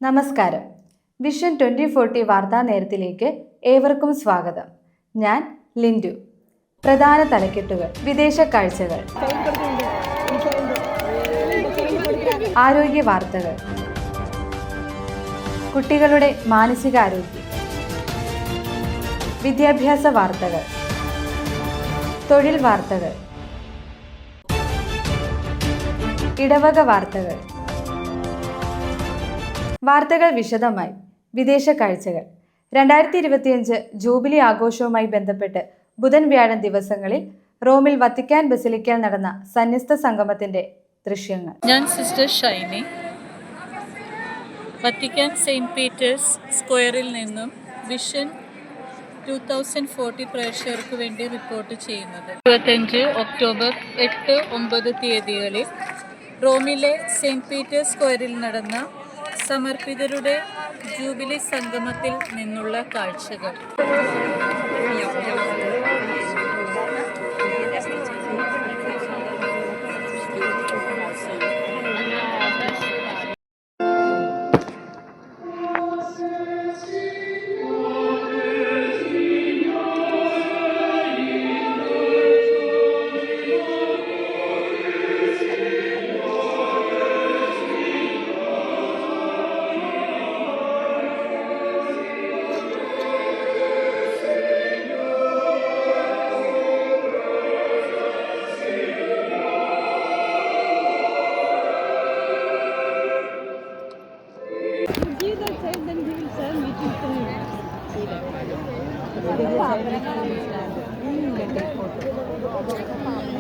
നമസ്കാരം. വിഷൻ 2040 വാർത്താ നേരത്തിലേക്ക് ഏവർക്കും സ്വാഗതം. ഞാൻ ലിൻഡു. പ്രധാന തലക്കെട്ടുകൾ: വിദേശ കാഴ്ചകൾ, ആരോഗ്യ വാർത്തകൾ, കുട്ടികളുടെ മാനസികാരോഗ്യം, വിദ്യാഭ്യാസ വാർത്തകൾ, തൊഴിൽ വാർത്തകൾ, ഇടവക വാർത്തകൾ. വാർത്തകൾ വിശദമായി. വിദേശ കാഴ്ചകൾ. 2025 ജൂബിലി ആഘോഷവുമായി ബന്ധപ്പെട്ട് ബുധൻ വ്യാഴം ദിവസങ്ങളിൽ റോമിൽ വത്തിക്കാൻ ബസിലിക്കയിൽ നടന്ന സന്യസ്ത സംഗമത്തിന്റെ ദൃശ്യങ്ങൾ. ഞാൻ sister Shiny, Vatican Saint Peter's സ്ക്വയറിൽ നിന്നും വിഷൻ 2040 പ്രേക്ഷകർക്ക് വേണ്ടി റിപ്പോർട്ട് ചെയ്യുന്നത്. 25 ഒക്ടോബർ 8-9 തീയതികളിൽ റോമിലെ സെയിൻറ്റ് പീറ്റേഴ്സ് സ്ക്വയറിൽ നടന്ന സമർപ്പിതരുടെ ജൂബിലി സംഗമത്തിൽ നിന്നുള്ള കാഴ്ചകൾ.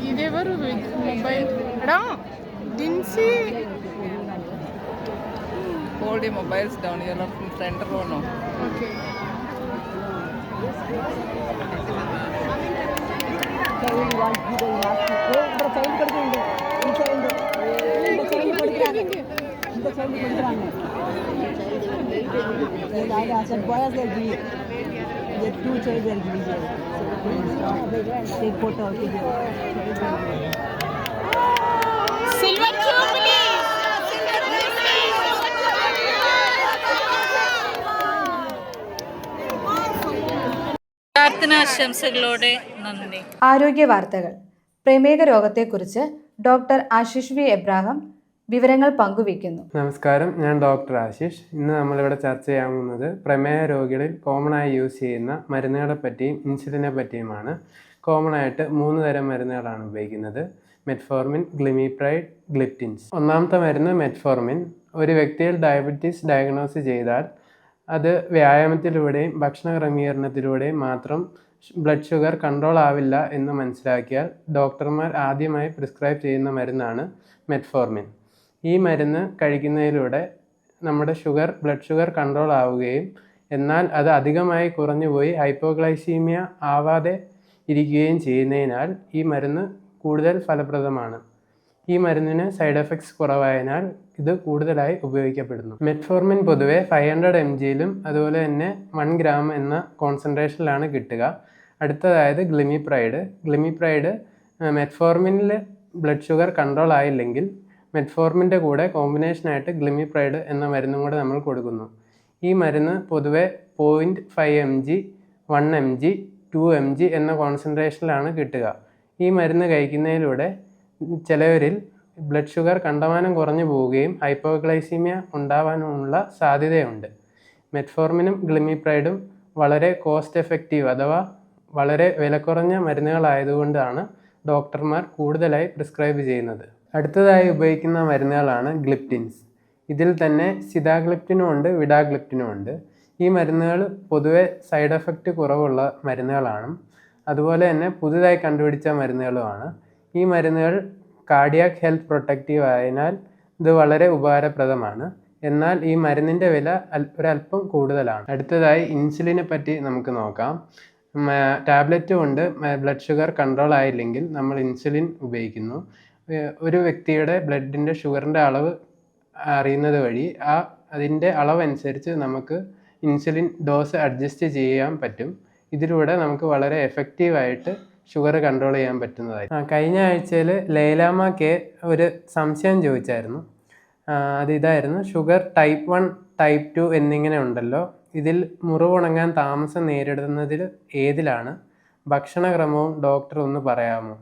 ഇതേവരെ മൊബൈൽ എടാ Dincy Hold your mobiles down. You're not in center row now. Okay. Silver Jubilee. പ്രാർത്ഥനാശംസകളോടെ നന്ദി. ആരോഗ്യ വാർത്തകൾ. പ്രമേഹ രോഗത്തെക്കുറിച്ച് ഡോക്ടർ ആശിഷ് വി എബ്രാഹാം വിവരങ്ങൾ പങ്കുവയ്ക്കുന്നു. നമസ്കാരം, ഞാൻ ഡോക്ടർ ആശിഷ്. ഇന്ന് നമ്മളിവിടെ ചർച്ച ചെയ്യാൻ പോകുന്നത് പ്രമേഹ രോഗികളിൽ കോമണായി യൂസ് ചെയ്യുന്ന മരുന്നുകളെ പറ്റിയും ഇൻസുലിനെ പറ്റിയുമാണ്. കോമണായിട്ട് 3 തരം മരുന്നുകളാണ് ഉപയോഗിക്കുന്നത്: മെറ്റ്ഫോർമിൻ, ഗ്ലിമിപ്രൈഡ്, ഗ്ലിപ്റ്റിൻസ്. ഒന്നാമത്തെ മരുന്ന് മെറ്റ്ഫോർമിൻ. ഒരു വ്യക്തിയിൽ ഡയബറ്റീസ് ഡയഗ്നോസ് ചെയ്താൽ അത് വ്യായാമത്തിലൂടെയും ഭക്ഷണ ക്രമീകരണത്തിലൂടെയും മാത്രം ബ്ലഡ് ഷുഗർ കൺട്രോൾ ആവില്ല എന്ന് മനസ്സിലാക്കിയാൽ ഡോക്ടർമാർ ആദ്യമായി പ്രിസ്ക്രൈബ് ചെയ്യുന്ന മരുന്നാണ് മെറ്റ്ഫോർമിൻ. ഈ മരുന്ന് കഴിക്കുന്നതിലൂടെ നമ്മുടെ ബ്ലഡ് ഷുഗർ കൺട്രോൾ ആവുകയും എന്നാൽ അത് അധികമായി കുറഞ്ഞുപോയി ഹൈപ്പോഗ്ലൈസീമിയ ആവാതെ ഇരിക്കുകയും ചെയ്യുന്നതിനാൽ ഈ മരുന്ന് കൂടുതൽ ഫലപ്രദമാണ്. ഈ മരുന്നിന് സൈഡ് എഫക്ട്സ് കുറവായതിനാൽ ഇത് കൂടുതലായി ഉപയോഗിക്കപ്പെടുന്നു. മെറ്റ്ഫോർമിൻ പൊതുവെ 500 mgയിലും അതുപോലെ തന്നെ 1 gram എന്ന കോൺസെൻട്രേഷനിലാണ് കിട്ടുക. അടുത്തതായത് ഗ്ലിമിപ്രൈഡ് മെറ്റ്ഫോർമിനിൽ ബ്ലഡ് ഷുഗർ കൺട്രോൾ ആയില്ലെങ്കിൽ മെറ്റ്ഫോർമിൻ്റെ കൂടെ കോമ്പിനേഷനായിട്ട് ഗ്ലിമിപ്രൈഡ് എന്ന മരുന്നും കൂടെ നമ്മൾ കൊടുക്കുന്നു. ഈ മരുന്ന് പൊതുവെ 0.5 mg, 1 mg, 2 mg എന്ന കോൺസെൻട്രേഷനിലാണ് കിട്ടുക. ഈ മരുന്ന് കഴിക്കുന്നതിലൂടെ ചിലവരിൽ ബ്ലഡ് ഷുഗർ കണ്ടമാനം കുറഞ്ഞു പോവുകയും ഹൈപ്പോഗ്ലൈസീമിയ ഉണ്ടാവാനുമുള്ള സാധ്യതയുണ്ട്. മെറ്റ്ഫോർമിനും ഗ്ലിമിപ്രൈഡും വളരെ കോസ്റ്റ് എഫക്റ്റീവ് അഥവാ വളരെ വിലക്കുറഞ്ഞ മരുന്നുകളായതുകൊണ്ടാണ് ഡോക്ടർമാർ കൂടുതലായി പ്രിസ്ക്രൈബ് ചെയ്യുന്നത്. അടുത്തതായി ഉപയോഗിക്കുന്ന മരുന്നുകളാണ് ഗ്ലിപ്റ്റിൻസ്. ഇതിൽ തന്നെ സിതാഗ്ലിപ്റ്റിനും ഉണ്ട്, വിഡാഗ്ലിപ്റ്റിനും ഉണ്ട്. ഈ മരുന്നുകൾ പൊതുവെ സൈഡ് എഫക്റ്റ് കുറവുള്ള മരുന്നുകളാണ്. അതുപോലെ തന്നെ പുതുതായി കണ്ടുപിടിച്ച മരുന്നുകളുമാണ്. ഈ മരുന്നുകൾ കാർഡിയാക് ഹെൽത്ത് പ്രൊട്ടക്റ്റീവ് ആയതിനാൽ ഇത് വളരെ ഉപകാരപ്രദമാണ്. എന്നാൽ ഈ മരുന്നിൻ്റെ വില ഒരല്പം കൂടുതലാണ്. അടുത്തതായി ഇൻസുലിനെ പറ്റി നമുക്ക് നോക്കാം. ടാബ്ലറ്റ് കൊണ്ട് ബ്ലഡ് ഷുഗർ കൺട്രോൾ ആയില്ലെങ്കിൽ നമ്മൾ ഇൻസുലിൻ ഉപയോഗിക്കുന്നു. ഒരു വ്യക്തിയുടെ ബ്ലഡിൻ്റെ ഷുഗറിൻ്റെ അളവ് അറിയുന്നത് വഴി അതിൻ്റെ അളവനുസരിച്ച് നമുക്ക് ഇൻസുലിൻ ഡോസ് അഡ്ജസ്റ്റ് ചെയ്യാൻ പറ്റും. ഇതിലൂടെ നമുക്ക് വളരെ എഫക്റ്റീവായിട്ട് ഷുഗർ കൺട്രോൾ ചെയ്യാൻ പറ്റുന്നതായി. കഴിഞ്ഞ ആഴ്ചയിൽ ലൈലാമ കെ ഒരു സംശയം ചോദിച്ചായിരുന്നു. അതിതായിരുന്നു. ഷുഗർ ടൈപ്പ് 1, ടൈപ്പ് 2 എന്നിങ്ങനെ ഉണ്ടല്ലോ. ഇതിൽ മുറിവുണങ്ങാൻ താമസം നേരിടുന്നതിൽ ഏതിലാണ്? ഭക്ഷണക്രമവും ഡോക്ടർ ഒന്ന് പറയാമോ?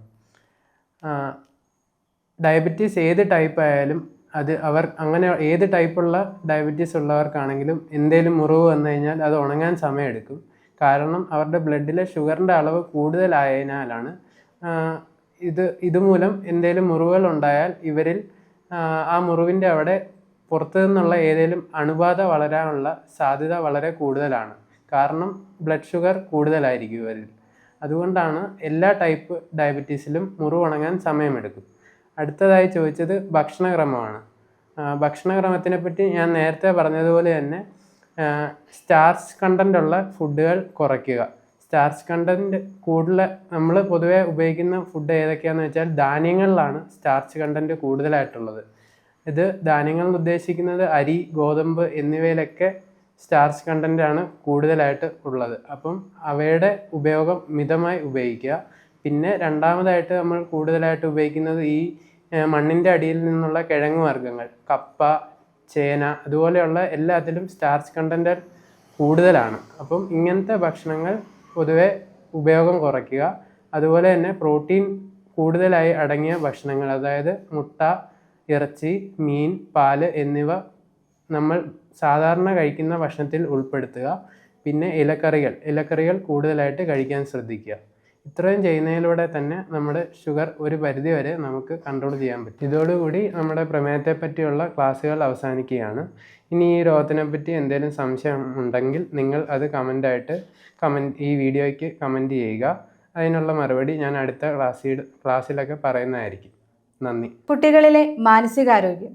ഡയബറ്റീസ് ഏത് ടൈപ്പ് ആയാലും അത് അങ്ങനെ ഏത് ടൈപ്പുള്ള ഡയബറ്റീസ് ഉള്ളവർക്കാണെങ്കിലും എന്തെങ്കിലും മുറിവ് വന്നു കഴിഞ്ഞാൽ അത് ഉണങ്ങാൻ സമയമെടുക്കും. കാരണം അവരുടെ ബ്ലഡിലെ ഷുഗറിൻ്റെ അളവ് കൂടുതലായതിനാലാണ്. ഇതുമൂലം എന്തെങ്കിലും മുറിവുകൾ ഉണ്ടായാൽ ഇവരിൽ ആ മുറിവിൻ്റെ അവിടെ പുറത്തു നിന്നുള്ള ഏതെങ്കിലും അണുബാധ വളരാനുള്ള സാധ്യത വളരെ കൂടുതലാണ്. കാരണം ബ്ലഡ് ഷുഗർ കൂടുതലായിരിക്കും ഇവരിൽ. അതുകൊണ്ടാണ് എല്ലാ ടൈപ്പ് ഡയബറ്റീസിലും മുറിവുണങ്ങാൻ സമയമെടുക്കും. അടുത്തതായി ചോദിച്ചത് ഭക്ഷണക്രമമാണ്. ഭക്ഷണക്രമത്തിനെ പറ്റി ഞാൻ നേരത്തെ പറഞ്ഞതുപോലെ തന്നെ സ്റ്റാർച്ച് കണ്ടൻ്റ് ഉള്ള ഫുഡുകൾ കുറയ്ക്കുക. സ്റ്റാർച്ച് കണ്ടൻറ്റ് കൂടുതൽ നമ്മൾ പൊതുവേ ഉപയോഗിക്കുന്ന ഫുഡ് ഏതൊക്കെയാണെന്ന് വെച്ചാൽ ധാന്യങ്ങളിലാണ് സ്റ്റാർച്ച് കണ്ടൻറ്റ് കൂടുതലായിട്ടുള്ളത്. ഇത് ധാന്യങ്ങൾ ഉദ്ദേശിക്കുന്നത് അരി, ഗോതമ്പ് എന്നിവയിലൊക്കെ സ്റ്റാർച്ച് കണ്ടൻ്റാണ് കൂടുതലായിട്ട് ഉള്ളത്. അപ്പം അവയുടെ ഉപയോഗം മിതമായി ഉപയോഗിക്കുക. പിന്നെ രണ്ടാമതായിട്ട് നമ്മൾ കൂടുതലായിട്ട് ഉപയോഗിക്കുന്നത് ഈ മണ്ണിൻ്റെ അടിയിൽ നിന്നുള്ള കിഴങ്ങ് വർഗ്ഗങ്ങൾ, കപ്പ, ചേന, അതുപോലെയുള്ള എല്ലാത്തിലും സ്റ്റാർച്ച് കണ്ടൻ്റ് കൂടുതലാണ്. അപ്പം ഇങ്ങനത്തെ ഭക്ഷണങ്ങൾ പൊതുവെ ഉപയോഗം കുറയ്ക്കുക. അതുപോലെ തന്നെ പ്രോട്ടീൻ കൂടുതലായി അടങ്ങിയ ഭക്ഷണങ്ങൾ, അതായത് മുട്ട, ഇറച്ചി, മീൻ, പാല് എന്നിവ നമ്മൾ സാധാരണ കഴിക്കുന്ന ഭക്ഷണത്തിൽ ഉൾപ്പെടുത്തുക. പിന്നെ ഇലക്കറികൾ കൂടുതലായിട്ട് കഴിക്കാൻ ശ്രദ്ധിക്കുക. ഇത്രയും ചെയ്യുന്നതിലൂടെ തന്നെ നമ്മുടെ ഷുഗർ ഒരു പരിധി വരെ നമുക്ക് കൺട്രോൾ ചെയ്യാൻ പറ്റും. ഇതോടുകൂടി നമ്മുടെ പ്രമേഹത്തെ പറ്റിയുള്ള ക്ലാസ്സുകൾ അവസാനിക്കുകയാണ്. ഇനി ഈ രോഗത്തിനെ പറ്റി എന്തെങ്കിലും സംശയം ഉണ്ടെങ്കിൽ നിങ്ങൾ അത് ഈ വീഡിയോയ്ക്ക് കമൻറ്റ് ചെയ്യുക. അതിനുള്ള മറുപടി ഞാൻ അടുത്ത ക്ലാസ്സിലൊക്കെ പറയുന്നതായിരിക്കും. നന്ദി. കുട്ടികളിലെ മാനസികാരോഗ്യം.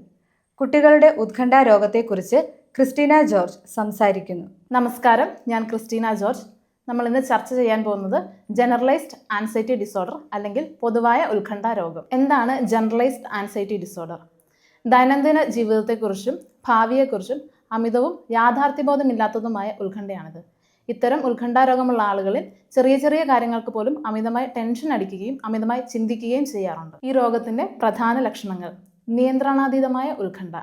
കുട്ടികളുടെ ഉത്കണ്ഠ രോഗത്തെക്കുറിച്ച് ക്രിസ്റ്റീന ജോർജ് സംസാരിക്കുന്നു. നമസ്കാരം, ഞാൻ ക്രിസ്റ്റീന ജോർജ്. നമ്മൾ ഇന്ന് ചർച്ച ചെയ്യാൻ പോകുന്നത് ജനറലൈസ്ഡ് ആൻസൈറ്റി ഡിസോർഡർ അല്ലെങ്കിൽ പൊതുവായ ഉത്കണ്ഠ രോഗം. എന്താണ് ജനറലൈസ്ഡ് ആൻസൈറ്റി ഡിസോർഡർ? ദൈനംദിന ജീവിതത്തെക്കുറിച്ചും ഭാവിയെക്കുറിച്ചും അമിതവും യാഥാർത്ഥ്യബോധമില്ലാത്തതുമായ ഉത്കണ്ഠയാണിത്. ഇത്തരം ഉത്കണ്ഠ രോഗമുള്ള ആളുകളിൽ ചെറിയ ചെറിയ കാര്യങ്ങൾക്ക് പോലും അമിതമായി ടെൻഷൻ അടിക്കുകയും അമിതമായി ചിന്തിക്കുകയും ചെയ്യാറുണ്ട്. ഈ രോഗത്തിൻ്റെ പ്രധാന ലക്ഷണങ്ങൾ: നിയന്ത്രണാതീതമായ ഉത്കണ്ഠ.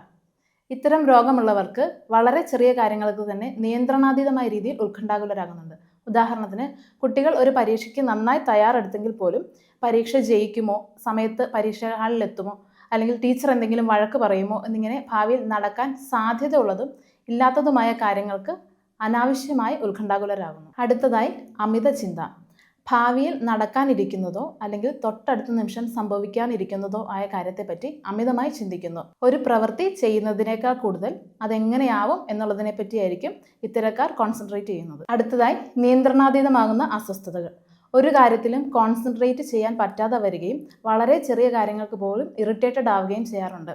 ഇത്തരം രോഗമുള്ളവർക്ക് വളരെ ചെറിയ കാര്യങ്ങൾക്ക് തന്നെ നിയന്ത്രണാതീതമായ രീതിയിൽ ഉത്കണ്ഠാകുലരാകുന്നുണ്ട്. ഉദാഹരണത്തിന്, കുട്ടികൾ ഒരു പരീക്ഷയ്ക്ക് നന്നായി തയ്യാറെടുത്തെങ്കിൽ പോലും പരീക്ഷ ജയിക്കുമോ, സമയത്ത് പരീക്ഷ ഹാളിലെത്തുമോ, അല്ലെങ്കിൽ ടീച്ചർ എന്തെങ്കിലും വഴക്ക് പറയുമോ എന്നിങ്ങനെ ഭാവിയിൽ നടക്കാൻ സാധ്യതയുള്ളതും ഇല്ലാത്തതുമായ കാര്യങ്ങൾക്ക് അനാവശ്യമായി ഉത്കണ്ഠാകുലരാകുന്നു. അടുത്തതായി അമിത ചിന്ത. ഭാവിയിൽ നടക്കാനിരിക്കുന്നതോ അല്ലെങ്കിൽ തൊട്ടടുത്ത നിമിഷം സംഭവിക്കാനിരിക്കുന്നതോ ആയ കാര്യത്തെപ്പറ്റി അമിതമായി ചിന്തിക്കുന്നു. ഒരു പ്രവൃത്തി ചെയ്യുന്നതിനേക്കാൾ കൂടുതൽ അതെങ്ങനെയാവും എന്നുള്ളതിനെ പറ്റിയായിരിക്കും ഇത്തരക്കാർ കോൺസെൻട്രേറ്റ് ചെയ്യുന്നത്. അടുത്തതായി നിയന്ത്രണാതീതമാകുന്ന അസ്വസ്ഥതകൾ. ഒരു കാര്യത്തിലും കോൺസെൻട്രേറ്റ് ചെയ്യാൻ പറ്റാതെ വരികയും വളരെ ചെറിയ കാര്യങ്ങൾക്ക് പോലും ഇറിറ്റേറ്റഡ് ആവുകയും ചെയ്യാറുണ്ട്.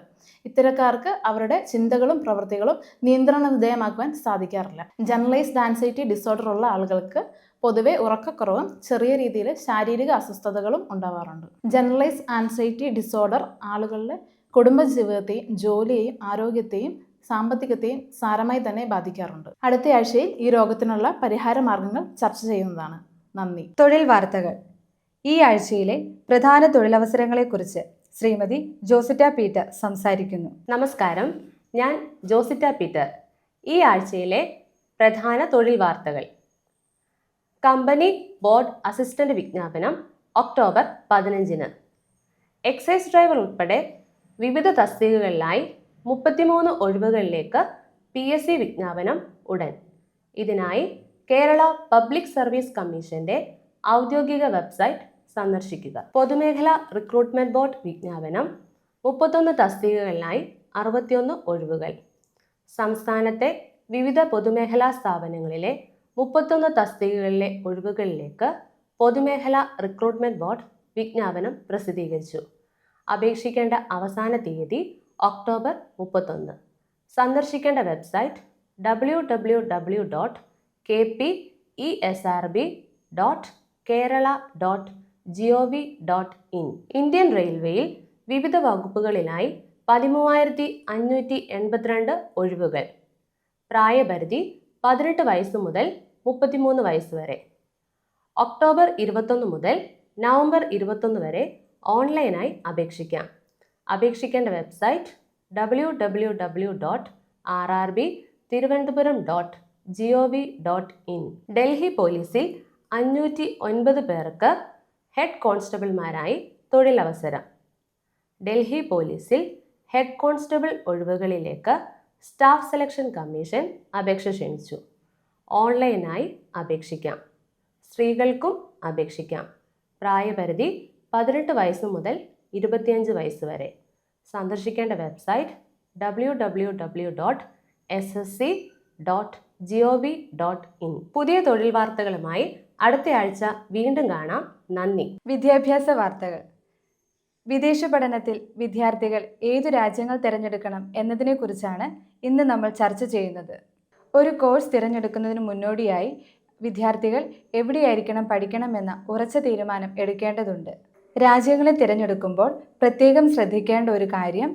ഇത്തരക്കാർക്ക് അവരുടെ ചിന്തകളും പ്രവൃത്തികളും നിയന്ത്രണ വിധേയമാക്കുവാൻ സാധിക്കാറില്ല. ജനറലൈസ്ഡ് ആൻസൈറ്റി ഡിസോർഡർ ഉള്ള ആളുകൾക്ക് പൊതുവെ ഉറക്കക്കുറവും ചെറിയ രീതിയിൽ ശാരീരിക അസ്വസ്ഥതകളും ഉണ്ടാവാറുണ്ട്. ജനറലൈസ്ഡ് ആൻസൈറ്റി ഡിസോർഡർ ആളുകളുടെ കുടുംബജീവിതത്തെയും ജോലിയെയും ആരോഗ്യത്തെയും സാമ്പത്തികത്തെയും സാരമായി തന്നെ ബാധിക്കാറുണ്ട്. അടുത്ത ആഴ്ചയിൽ ഈ രോഗത്തിനുള്ള പരിഹാര മാർഗങ്ങൾ ചർച്ച ചെയ്യുന്നതാണ്. നന്ദി. തൊഴിൽ വാർത്തകൾ. ഈ ആഴ്ചയിലെ പ്രധാന തൊഴിലവസരങ്ങളെക്കുറിച്ച് ശ്രീമതി ജോസിറ്റ പീറ്റർ സംസാരിക്കുന്നു. നമസ്കാരം, ഞാൻ ജോസിറ്റ പീറ്റർ. ഈ ആഴ്ചയിലെ പ്രധാന തൊഴിൽ വാർത്തകൾ: കമ്പനി ബോർഡ് അസിസ്റ്റന്റ് വിജ്ഞാപനം ഒക്ടോബർ 15. എക്സൈസ് ഡ്രൈവർ ഉൾപ്പെടെ വിവിധ തസ്തികകളിലായി 33 ഒഴിവുകളിലേക്ക് PSC വിജ്ഞാപനം ഉടൻ. ഇതിനായി കേരള പബ്ലിക് സർവീസ് കമ്മീഷന്റെ ഔദ്യോഗിക വെബ്സൈറ്റ് സന്ദർശിക്കുക. പൊതുമേഖലാ റിക്രൂട്ട്മെന്റ് ബോർഡ് വിജ്ഞാപനം 31 തസ്തികകളിലായി 61 ഒഴിവുകൾ. സംസ്ഥാനത്തെ വിവിധ പൊതുമേഖലാ സ്ഥാപനങ്ങളിലെ 31 തസ്തികകളിലെ ഒഴിവുകളിലേക്ക് പൊതുമേഖലാ റിക്രൂട്ട്മെന്റ് ബോർഡ് വിജ്ഞാപനം പ്രസിദ്ധീകരിച്ചു. അപേക്ഷിക്കേണ്ട അവസാന തീയതി ഒക്ടോബർ 31. സന്ദർശിക്കേണ്ട website www.kpesrb.kerala.gov.in. ഇന്ത്യൻ റെയിൽവേയിൽ വിവിധ വകുപ്പുകളിലായി 13,582 ഒഴിവുകൾ. പ്രായപരിധി 18 വയസ്സ് മുതൽ 33 വയസ്സ് വരെ. ഒക്ടോബർ 21 മുതൽ നവംബർ 21 വരെ ഓൺലൈനായി അപേക്ഷിക്കാം. അപേക്ഷിക്കേണ്ട വെബ്സൈറ്റ് www.rrbtiruvandhupuram.gov.in. ഡൽഹി പോലീസിൽ 509 പേർക്ക് ഹെഡ് കോൺസ്റ്റബിൾമാരായി തൊഴിലവസരം. ഡൽഹി പോലീസിൽ ഹെഡ് കോൺസ്റ്റബിൾ ഒഴിവുകളിലേക്ക് സ്റ്റാഫ് സെലക്ഷൻ കമ്മീഷൻ അപേക്ഷ ക്ഷണിച്ചു. ഓൺലൈനായി അപേക്ഷിക്കാം. സ്ത്രീകൾക്കും അപേക്ഷിക്കാം. പ്രായപരിധി 18 വയസ്സ് മുതൽ 25 വയസ്സ് വരെ. സന്ദർശിക്കേണ്ട വെബ്സൈറ്റ് www.ssc.gov.in. പുതിയ തൊഴിൽ വാർത്തകളുമായി അടുത്തയാഴ്ച വീണ്ടും കാണാം. നന്ദി. വിദ്യാഭ്യാസ വാർത്തകൾ. വിദേശ പഠനത്തിൽ വിദ്യാർത്ഥികൾ ഏതു രാജ്യങ്ങൾ തിരഞ്ഞെടുക്കണം എന്നതിനെക്കുറിച്ചാണ് ഇന്ന് നമ്മൾ ചർച്ച ചെയ്യുന്നത്. ഒരു കോഴ്സ് തിരഞ്ഞെടുക്കുന്നതിന് മുന്നോടിയായി വിദ്യാർത്ഥികൾ എവിടെയായിരിക്കണം പഠിക്കണമെന്ന ഉറച്ച തീരുമാനം എടുക്കേണ്ടതുണ്ട്. രാജ്യങ്ങളെ തിരഞ്ഞെടുക്കുമ്പോൾ പ്രത്യേകം ശ്രദ്ധിക്കേണ്ട ഒരു കാര്യം,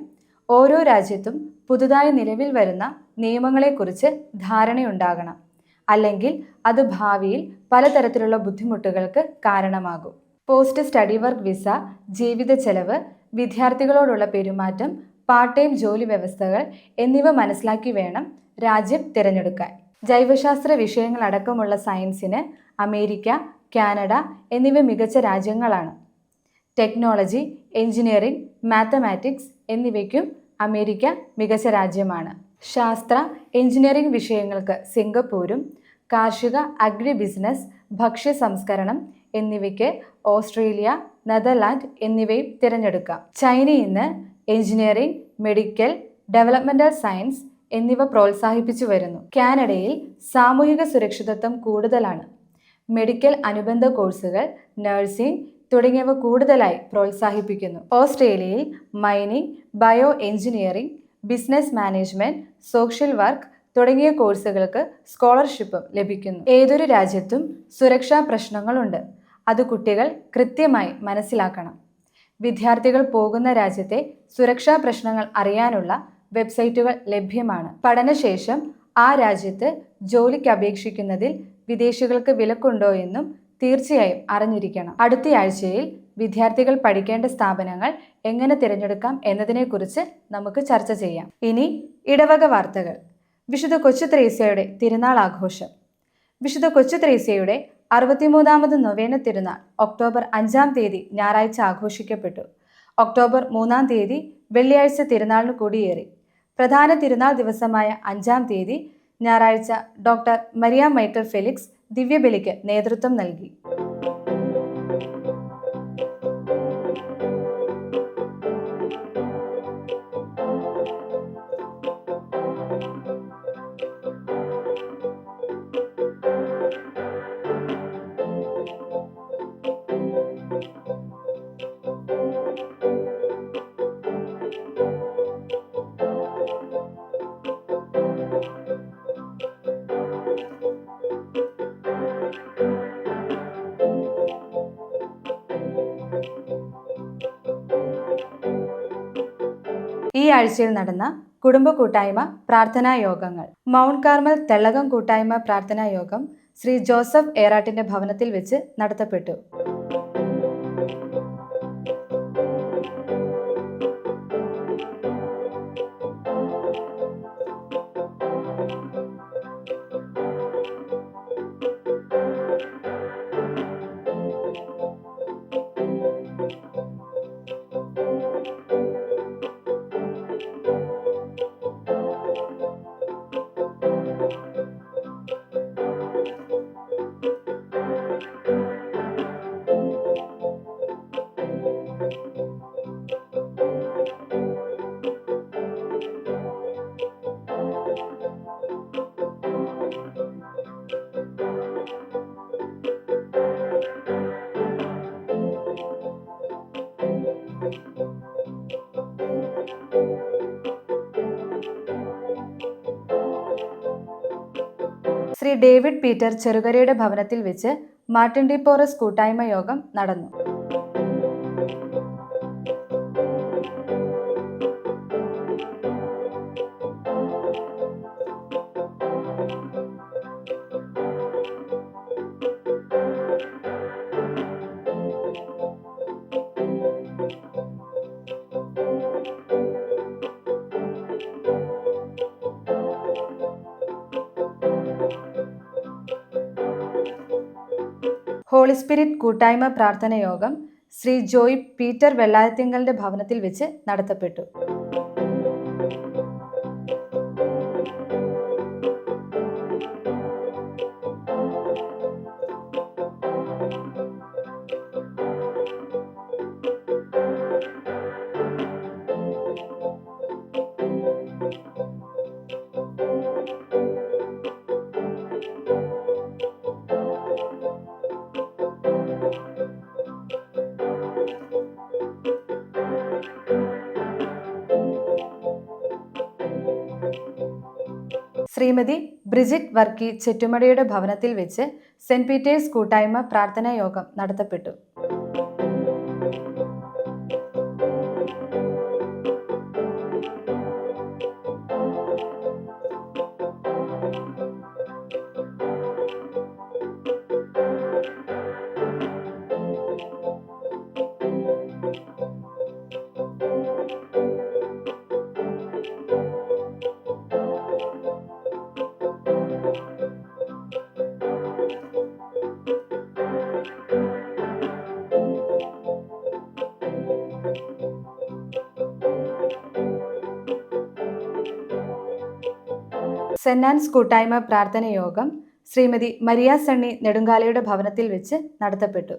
ഓരോ രാജ്യത്തും പുതുതായി നിലവിൽ വരുന്ന നിയമങ്ങളെക്കുറിച്ച് ധാരണയുണ്ടാകണം. അല്ലെങ്കിൽ അത് ഭാവിയിൽ പലതരത്തിലുള്ള ബുദ്ധിമുട്ടുകൾക്ക് കാരണമാകും. പോസ്റ്റ് സ്റ്റഡി വർക്ക് വിസ, ജീവിത ചെലവ്, വിദ്യാർത്ഥികളോടുള്ള പെരുമാറ്റം, പാർട്ട് ടൈം ജോലി വ്യവസ്ഥകൾ എന്നിവ മനസ്സിലാക്കി വേണം രാജ്യം തിരഞ്ഞെടുക്കാൻ. ജൈവശാസ്ത്ര വിഷയങ്ങളടക്കമുള്ള സയൻസിന് അമേരിക്ക, കാനഡ എന്നിവ മികച്ച രാജ്യങ്ങളാണ്. ടെക്നോളജി, എഞ്ചിനീയറിംഗ്, മാത്തമാറ്റിക്സ് എന്നിവയ്ക്കും അമേരിക്ക മികച്ച രാജ്യമാണ്. ശാസ്ത്ര, എഞ്ചിനീയറിംഗ് വിഷയങ്ങൾക്ക് സിംഗപ്പൂരും, കാർഷിക, അഗ്രി ബിസിനസ്, ഭക്ഷ്യ സംസ്കരണം എന്നിവയ്ക്ക് ഓസ്ട്രേലിയ, നെതർലാൻഡ് എന്നിവയും തിരഞ്ഞെടുക്കാം. ചൈനയിൽ നിന്ന് എഞ്ചിനീയറിംഗ്, മെഡിക്കൽ, ഡെവലപ്മെന്റൽ സയൻസ് എന്നിവ പ്രോത്സാഹിപ്പിച്ചു വരുന്നു. കാനഡയിൽ സാമൂഹിക സുരക്ഷിതത്വം കൂടുതലാണ്. മെഡിക്കൽ അനുബന്ധ കോഴ്സുകൾ, നഴ്സിംഗ് തുടങ്ങിയവ കൂടുതലായി പ്രോത്സാഹിപ്പിക്കുന്നു. ഓസ്ട്രേലിയയിൽ mining, bio engineering, business management, social work തുടങ്ങിയ കോഴ്സുകൾക്ക് സ്കോളർഷിപ്പും ലഭിക്കുന്നു. ഏതൊരു രാജ്യത്തും സുരക്ഷാ പ്രശ്നങ്ങളുണ്ട്. അത് കുട്ടികൾ കൃത്യമായി മനസ്സിലാക്കണം. വിദ്യാർത്ഥികൾ പോകുന്ന രാജ്യത്തെ സുരക്ഷാ പ്രശ്നങ്ങൾ അറിയാനുള്ള വെബ്സൈറ്റുകൾ ലഭ്യമാണ്. പഠനശേഷം ആ രാജ്യത്ത് ജോലിക്ക് അപേക്ഷിക്കുന്നതിൽ വിദേശികൾക്ക് വിലക്കുണ്ടോ എന്നും തീർച്ചയായും അറിഞ്ഞിരിക്കണം. അടുത്തയാഴ്ചയിൽ വിദ്യാർത്ഥികൾ പഠിക്കേണ്ട സ്ഥാപനങ്ങൾ എങ്ങനെ തിരഞ്ഞെടുക്കാം എന്നതിനെക്കുറിച്ച് നമുക്ക് ചർച്ച ചെയ്യാം. ഇനി ഇടവക വാർത്തകൾ. വിശുദ്ധ കൊച്ചു ത്രേസ്യയുടെ തിരുനാൾ ആഘോഷം. വിശുദ്ധ കൊച്ചു ത്രേസ്യയുടെ 63ാമത് നൊവേന തിരുനാൾ ഒക്ടോബർ 5-ാം തീയതി ഞായറാഴ്ച ആഘോഷിക്കപ്പെട്ടു. ഒക്ടോബർ 3-ാം തീയതി വെള്ളിയാഴ്ച തിരുനാളിന് കൊടിയേറി. പ്രധാന തിരുനാൾ ദിവസമായ 5-ാം തീയതി ഞായറാഴ്ച ഡോക്ടർ മരിയ മൈക്കൽ ഫെലിക്സ് ദിവ്യബലിക്ക് നേതൃത്വം നൽകി. ഈ ആഴ്ചയിൽ നടന്ന കുടുംബ കൂട്ടായ്മ പ്രാർത്ഥനാ യോഗങ്ങൾ. മൗണ്ട് കാർമൽ തെള്ളകം കൂട്ടായ്മ പ്രാർത്ഥനാ യോഗം ശ്രീ ജോസഫ് ഏറാട്ടിന്റെ ഭവനത്തിൽ വെച്ച് നടത്തപ്പെട്ടു. ശ്രീ ഡേവിഡ് പീറ്റർ ചെറുകരയുടെ ഭവനത്തിൽ വെച്ച് മാർട്ടിൻ ഡി പോറസ് കൂട്ടായ്മ യോഗം നടന്നു. ഹോളി സ്പിരിറ്റ് കൂട്ടായ്മ പ്രാർത്ഥന യോഗം ശ്രീ ജോയ് പീറ്റർ വെള്ളായത്തിങ്കലിന്റെ ഭവനത്തിൽ വെച്ച് നടത്തപ്പെട്ടു. ശ്രീമതി ബ്രിജിറ്റ് വർക്കി ചെറ്റുമടയുടെ ഭവനത്തിൽ വെച്ച് സെന്റ് പീറ്റേഴ്സ് കൂട്ടായ്മ പ്രാർത്ഥനാ യോഗം നടത്തപ്പെട്ടു. സെന്റ് ആൻസ് കൂട്ടായ്മ പ്രാർത്ഥന യോഗം ശ്രീമതി മരിയ സണ്ണി നെടുങ്കാലയുടെ ഭവനത്തിൽ വെച്ച് നടത്തപ്പെട്ടു.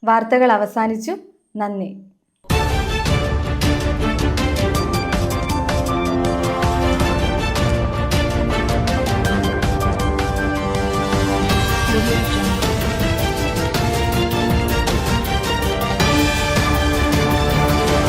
വാർത്തകൾ അവസാനിച്ചു. നന്ദി.